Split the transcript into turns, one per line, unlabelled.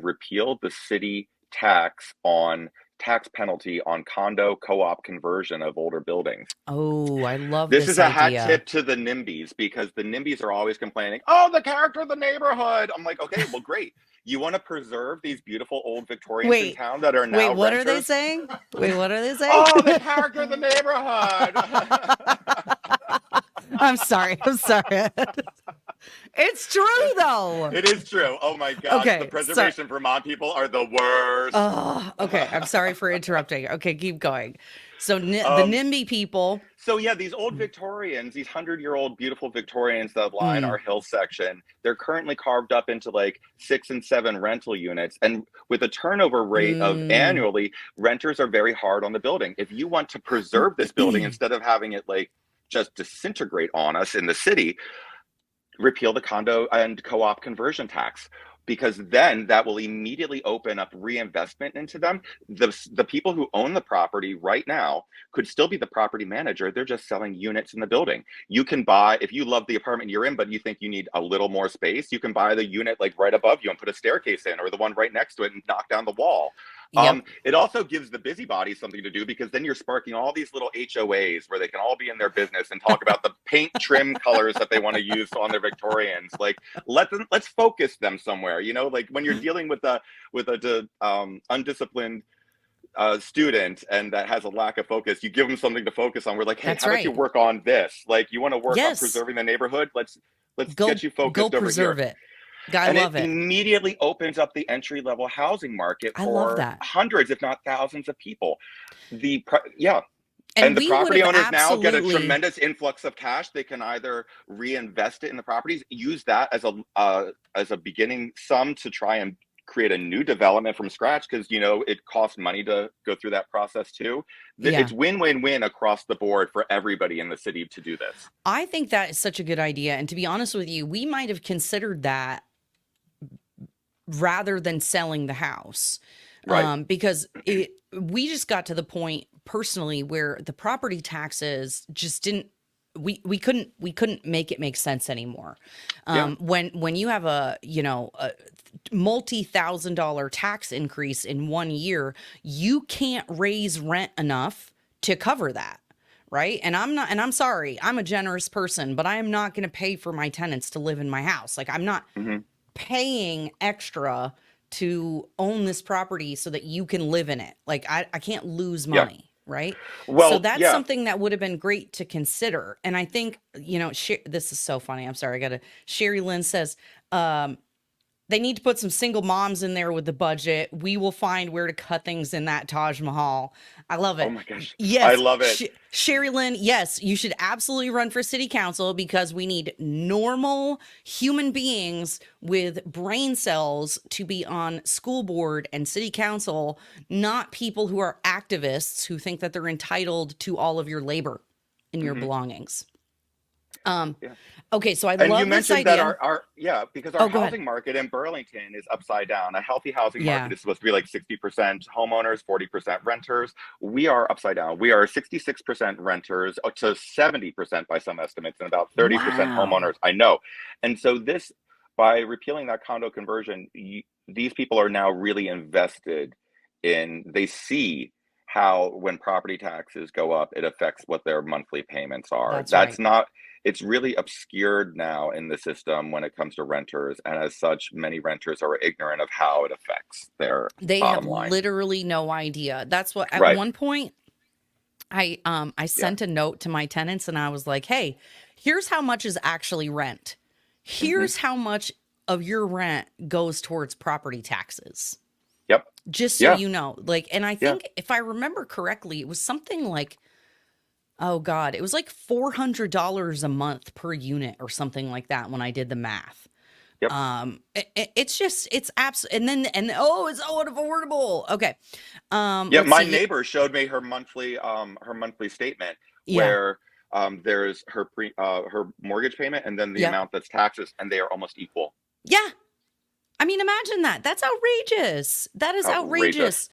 repeal the city tax penalty on condo co-op conversion of older buildings.
Oh, I love
This
this
is a hat
idea.
tip to the Nimbies because the Nimbies are always complaining, oh, the character of the neighborhood. I'm like, okay, well, great. You want to preserve these beautiful old Victorians in
Wait,
town that are
wait,
now
what are they
renters?
saying? Wait, what are they saying?
Oh, the character of the neighborhood.
I'm sorry. I'm sorry. It's true though.
It is true. Oh my gosh, the
Okay, sorry.
Preservation Vermont people are the worst.
Oh, okay. I'm sorry for interrupting. Okay, keep going. So the
Um,
NIMBY people.
So yeah, these old Victorians, these 100-year-old beautiful Victorians that line
Mm,
our hill section, they're currently carved up into like 6 and 7 rental units. And with a turnover rate of
mm.
annually, renters are very hard on the building. If you want to preserve this building instead of having it like just disintegrate on us in the city, repeal the condo and co-op conversion tax, because then that will immediately open up reinvestment into them. The people who own the property right now could still be the property manager. They're just selling units in the building. You can buy, if you love the apartment you're in but you think you need a little more space, you can buy the unit like right above you and put a staircase in, or the one right next to it and knock down the wall.
Yep.
It also gives the busybodies something to do, because then you're sparking all these little HOAs where they can all be in their business and talk about the paint trim colors that they want to use on their Victorians. Like, let's focus them somewhere. Like when you're dealing with a undisciplined student and that has a lack of focus, you give them something to focus on. We're like, hey,
That's
how about you
right.
work on this? Like, you want to work on
Yes.
preserving the neighborhood? Let's get
Go
you
go
focused over
preserve
here.
it. I
And it
love it.
immediately opens up the entry level housing market
I love
for
that.
hundreds, if not thousands, of people. Yeah,
And
and the
we would
property
have
owners now get a
absolutely.
tremendous influx of cash. They can either reinvest it in the properties, use that as a beginning sum to try and create a new development from scratch, because it costs money to go through that process too.
Yeah.
It's win-win-win across the board for everybody in the city to do this.
I think that is such a good idea. And to be honest with you, we might have considered that rather than selling the house.
Right.
Because we just got to the point personally where the property taxes just didn't, we couldn't make it make sense anymore.
Yeah.
When you have a multi-thousand-dollar tax increase in 1 year, you can't raise rent enough to cover that. Right. And I'm sorry, I'm a generous person, but I am not going to pay for my tenants to live in my house. Like, I'm not
Hmm.
paying extra to own this property so that you can live in it. Like, I can't lose
Yeah.
money, right? So
Well,
that's
yeah.
something that would have been great to consider. And I think, this is so funny. I'm sorry. Sherry Lynn says, they need to put some single moms in there with the budget. We will find where to cut things in that Taj Mahal. I love
Oh
it.
my gosh. I
Yes,
love it.
Sherry Lynn, yes, you should absolutely run for city council because we need normal human beings with brain cells to be on school board and city council, not people who are activists who think that they're entitled to all of your labor and your
Hmm.
belongings. Um,
Yeah.
okay, so I
And you
love this
mentioned that
idea.
yeah, because our
Oh, go ahead.
housing market in Burlington is upside down. A healthy housing market
Yeah.
is supposed to be like 60% homeowners, 40% renters. We are upside down. We are 66% renters to 70% by some estimates, and about 30%
Wow.
homeowners. I know. And so by repealing that condo conversion, these people are now really invested they see how when property taxes go up, it affects what their monthly payments are.
That's right.
It's really obscured now in the system when it comes to renters, and as such, many renters are ignorant of how it affects their
They have
bottom line.
literally no idea. That's what at
Right.
one point I
Yeah.
sent a note to my tenants and I was like, "Hey, here's how much is actually rent.
Hmm.
Here's how much of your rent goes towards property taxes."
Yep.
Just so
Yeah.
you know. Like, and I
Yeah.
think if I remember correctly, it was something like, oh God, it was like $400 a month per unit or something like that when I did the math.
Yep.
It's just it's and oh, it's so affordable. Okay.
Yeah.
Let's
My
see.
neighbor showed me her monthly statement
Yeah.
where there's her mortgage payment and then the
Yep.
amount that's taxes, and they are almost equal.
Yeah. I mean, imagine that. That's outrageous. That is
Outrageous.
outrageous.